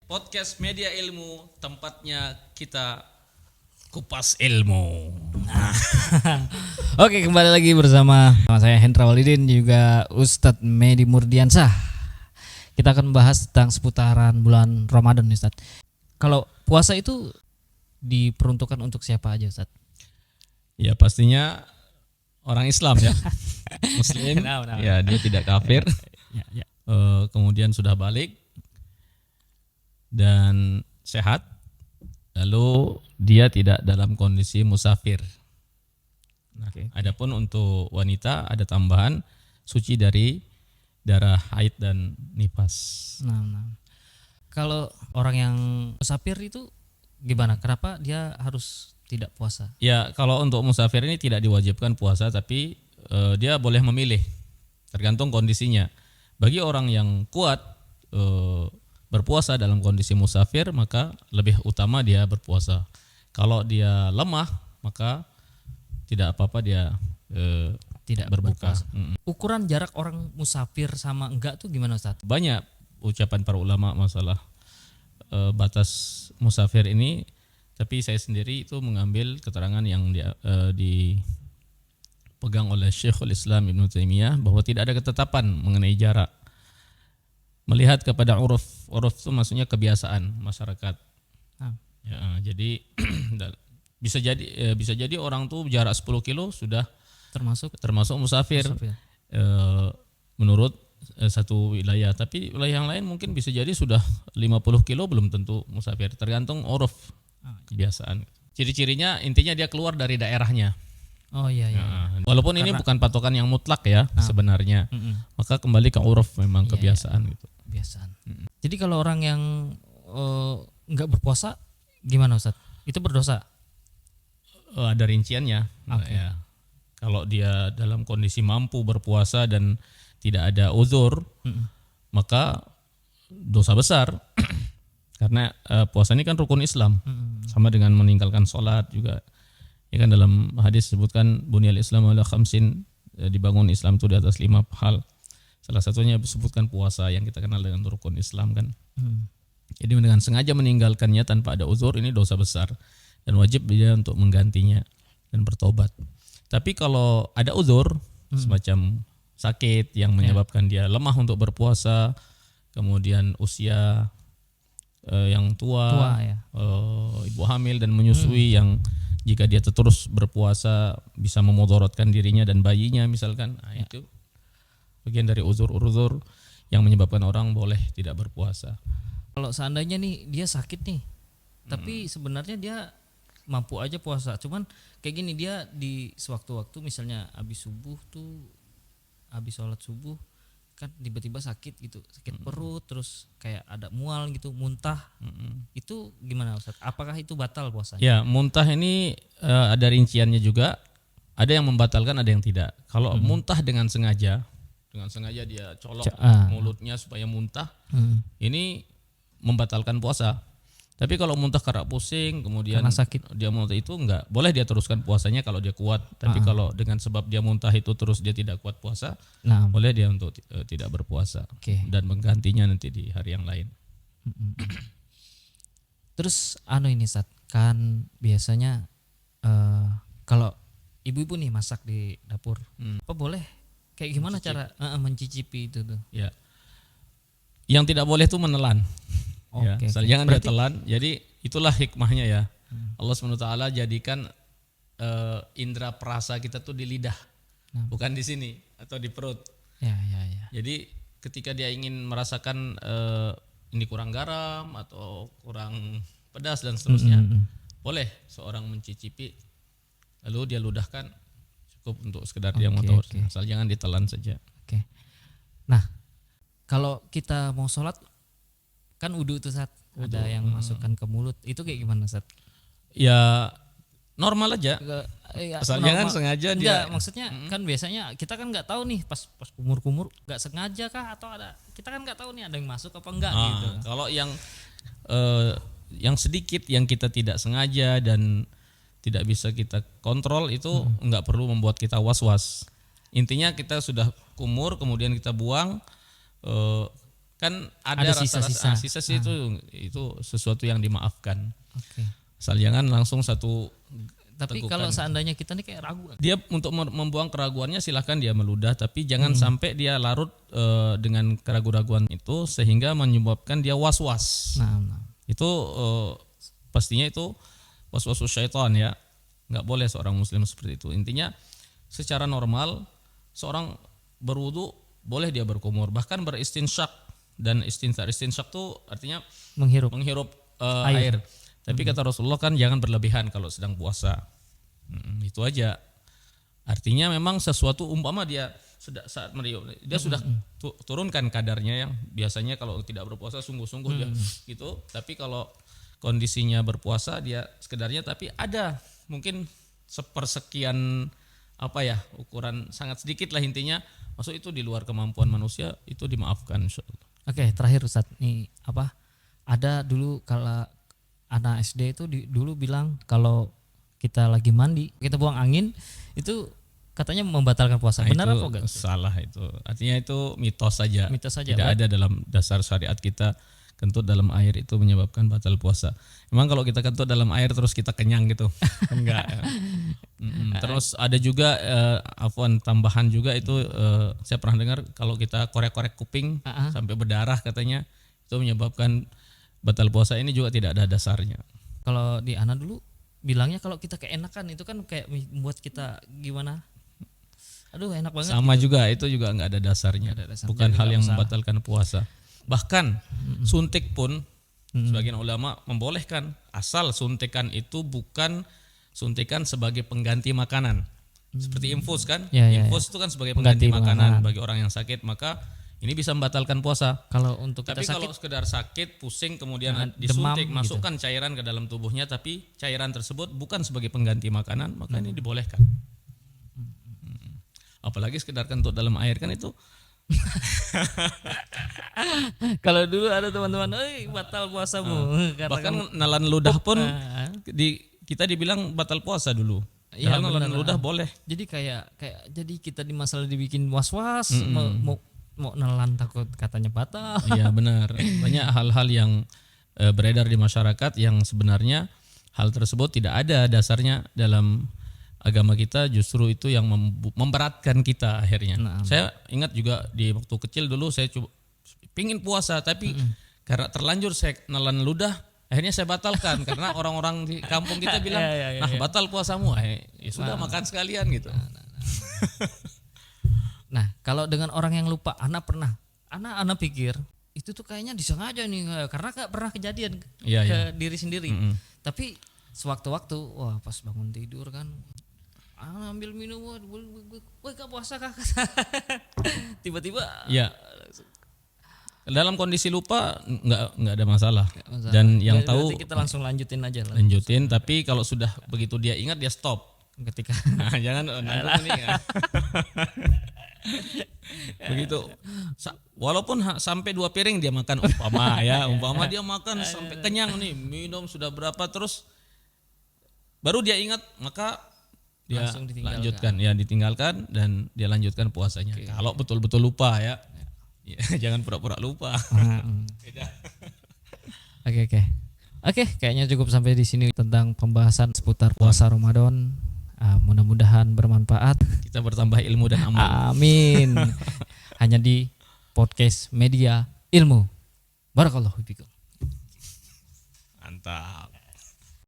Podcast Media Ilmu, tempatnya kita kupas ilmu. Oke, kembali lagi bersama saya Hendra Walidin juga Ustadz Medi Murdiansah. Kita akan membahas tentang seputaran bulan Ramadan, Ustadz. Kalau puasa itu diperuntukkan untuk siapa aja, Ustadz? Ya pastinya orang Islam ya, Muslim. Benar. Ya dia tidak kafir. Ya. Kemudian sudah balik dan sehat. Lalu dia tidak dalam kondisi musafir. Nah, Oke. adapun untuk wanita ada tambahan suci dari darah haid dan nifas. Nah. Kalau orang yang musafir itu gimana? Kenapa dia harus tidak puasa? Ya, kalau untuk musafir ini tidak diwajibkan puasa, tapi dia boleh memilih, tergantung kondisinya. Bagi orang yang kuat berpuasa dalam kondisi musafir, maka lebih utama dia berpuasa. Kalau dia lemah, maka tidak apa-apa dia Tidak berbuka. berpuasa. Ukuran jarak orang musafir sama enggak tuh gimana, Ustadz? Banyak ucapan para ulama masalah batas musafir ini, tapi saya sendiri itu mengambil keterangan yang dipegang oleh Syekhul Islam Ibnu Taimiyah bahwa tidak ada ketetapan mengenai jarak. Melihat kepada uruf itu maksudnya kebiasaan masyarakat. Ah. Ya, jadi bisa jadi orang tuh jarak 10 kilo sudah termasuk musafir. Menurut satu wilayah, tapi wilayah yang lain mungkin bisa jadi sudah 50 kilo belum tentu musafir, tergantung uruf kebiasaan. Ciri-cirinya intinya dia keluar dari daerahnya. Oh iya. Walaupun ini bukan patokan yang mutlak ya sebenarnya. Maka kembali ke uruf memang kebiasaan gitu. Kebiasaan. Jadi kalau orang yang nggak berpuasa gimana, Ustadz? Itu berdosa? Ada rinciannya. Ya. Kalau dia dalam kondisi mampu berpuasa dan tidak ada uzur, maka dosa besar. Karena puasa ini kan rukun Islam, sama dengan meninggalkan sholat juga. Ya kan dalam hadis disebutkan bunyal Islam ala khamsin, dibangun Islam itu di atas 5 hal. Salah satunya disebutkan puasa yang kita kenal dengan rukun Islam kan. Jadi dengan sengaja meninggalkannya tanpa ada uzur ini dosa besar dan wajib dia untuk menggantinya dan bertobat. Tapi kalau ada uzur semacam sakit yang menyebabkan dia lemah untuk berpuasa, kemudian usia yang tua ibu hamil dan menyusui yang jika dia terus berpuasa bisa memudaratkan dirinya dan bayinya misalkan, itu bagian dari uzur yang menyebabkan orang boleh tidak berpuasa. Kalau seandainya nih dia sakit nih, tapi sebenarnya dia mampu aja puasa, cuman kayak gini, dia di sewaktu-waktu misalnya habis sholat subuh kan tiba-tiba sakit gitu, sakit perut, terus kayak ada mual gitu, muntah, itu gimana, Ustadz? Apakah itu batal puasanya? Ya, muntah ini ada rinciannya juga, ada yang membatalkan, ada yang tidak. Kalau muntah dengan sengaja dia colok mulutnya supaya muntah, ini membatalkan puasa. Tapi kalau muntah karena pusing, kemudian Karena sakit, dia muntah, itu enggak boleh dia teruskan puasanya kalau dia kuat. Tapi kalau dengan sebab dia muntah itu terus dia tidak kuat puasa, boleh dia untuk tidak berpuasa. Dan menggantinya nanti di hari yang lain. Terus ini, Ustadz, kan biasanya kalau ibu-ibu nih masak di dapur, apa boleh kayak gimana cara mencicipi itu tuh? Ya. Yang tidak boleh itu menelan. Jangan dia telan. Jadi itulah hikmahnya ya. Allah SWT jadikan indera perasa kita tuh di lidah, bukan di sini atau di perut. Ya. Jadi ketika dia ingin merasakan ini kurang garam atau kurang pedas dan seterusnya, boleh seorang mencicipi lalu dia ludahkan, cukup untuk sekedar dia mau tahu. Asal jangan ditelan saja. Nah, kalau kita mau sholat kan wudu tuh, Sat, ada yang masukkan ke mulut, itu kayak gimana, Sat? Ya normal aja. Asal jangan sengaja dia. Maksudnya kan biasanya kita kan nggak tahu nih pas kumur nggak sengaja kah atau ada, kita kan nggak tahu nih ada yang masuk apa enggak gitu. Kalau yang sedikit yang kita tidak sengaja dan tidak bisa kita kontrol itu nggak perlu membuat kita was-was. Intinya kita sudah kumur kemudian kita buang, kan Ada ada sisa-sisa. sisa sih itu sesuatu yang dimaafkan. Oke. Asal jangan langsung satu Tapi tegukan. kalau seandainya kita nih kayak ragu, Dia untuk membuang keraguannya silahkan dia meludah, tapi jangan sampai dia larut dengan keraguan-keraguan itu sehingga menyebabkan dia was-was. nah. Itu pastinya itu was-was syaitan ya. Nggak boleh seorang muslim seperti itu. Intinya secara normal seorang berwudu boleh dia berkumur, bahkan beristinsyak. Dan istinsyak itu artinya menghirup air. Tapi kata Rasulullah kan jangan berlebihan kalau sedang puasa. Itu aja. Artinya memang sesuatu umpama dia saat meriuk, dia sudah turunkan kadarnya yang biasanya kalau tidak berpuasa sungguh-sungguh dia gitu. Tapi kalau kondisinya berpuasa dia sekedarnya, tapi ada mungkin sepersekian ukuran sangat sedikit lah intinya. Maksud itu di luar kemampuan manusia, itu dimaafkan insyaallah. Oke, terakhir Ustadz nih ada dulu kalau anak SD itu dulu bilang kalau kita lagi mandi kita buang angin itu katanya membatalkan puasa. Benar apa enggak? Salah itu. Artinya itu mitos saja. Mitos saja. Tidak ada dalam dasar syariat kita kentut dalam air itu menyebabkan batal puasa. Memang kalau kita kentut dalam air terus kita kenyang gitu. Enggak. Terus ada juga tambahan juga itu saya pernah dengar kalau kita korek-korek kuping sampai berdarah katanya itu menyebabkan batal puasa. Ini juga tidak ada dasarnya. Kalau di anak dulu bilangnya kalau kita keenakan itu kan kayak membuat kita gimana? Aduh enak banget. Sama gitu. Juga itu juga nggak ada dasarnya. Bukan hal yang membatalkan puasa. Bahkan suntik pun sebagian ulama membolehkan asal suntikan itu bukan suntikan sebagai pengganti makanan. Seperti infus kan? Infus itu kan sebagai pengganti makanan bagi orang yang sakit, maka ini bisa membatalkan puasa. Kalau untuk tapi kita kalau sakit, sekedar sakit, pusing kemudian disuntik, masukkan cairan ke dalam tubuhnya, tapi cairan tersebut bukan sebagai pengganti makanan, maka ini dibolehkan. Apalagi sekedar kentut dalam air kan itu. Kalau dulu ada teman-teman, batal puasamu. Bahkan nelan ludah pun kita dibilang batal puasa dulu. Ya, nelan ludah boleh. Jadi kayak jadi kita di masalah dibikin was-was, mau nelan takut katanya batal. Iya benar. Banyak hal-hal yang beredar di masyarakat yang sebenarnya hal tersebut tidak ada dasarnya dalam agama kita, justru itu yang memberatkan kita akhirnya. Saya ingat juga di waktu kecil dulu saya coba pingin puasa tapi karena terlanjur saya nelan ludah, akhirnya saya batalkan karena orang-orang di kampung kita bilang, batal puasamu. Ya sudah makan sekalian gitu. Nah, kalau dengan orang yang lupa, anak pikir itu tuh kayaknya disengaja nih karena gak pernah kejadian ke diri sendiri. Tapi sewaktu-waktu, wah pas bangun tidur kan, ambil minum, gue gak puasa kakak. Tiba-tiba. Ya. Dalam kondisi lupa nggak ada masalah. Dan yang tahu kita langsung lanjutin aja. Tapi kalau sudah begitu dia ingat dia stop. Ketika jangan nanggung ini ya. Begitu walaupun sampai 2 piring dia makan umpama dia makan sampai kenyang nih, minum sudah berapa, terus baru dia ingat, maka dia langsung ditinggalkan dan dia lanjutkan puasanya. Kalau betul-betul lupa ya, jangan pura-pura lupa. Oke, kayaknya cukup sampai di sini tentang pembahasan seputar puasa Ramadan. Mudah-mudahan bermanfaat. Kita bertambah ilmu dan amal. Amin. Hanya di podcast Media Ilmu. Barakallahu fiikum. Mantap.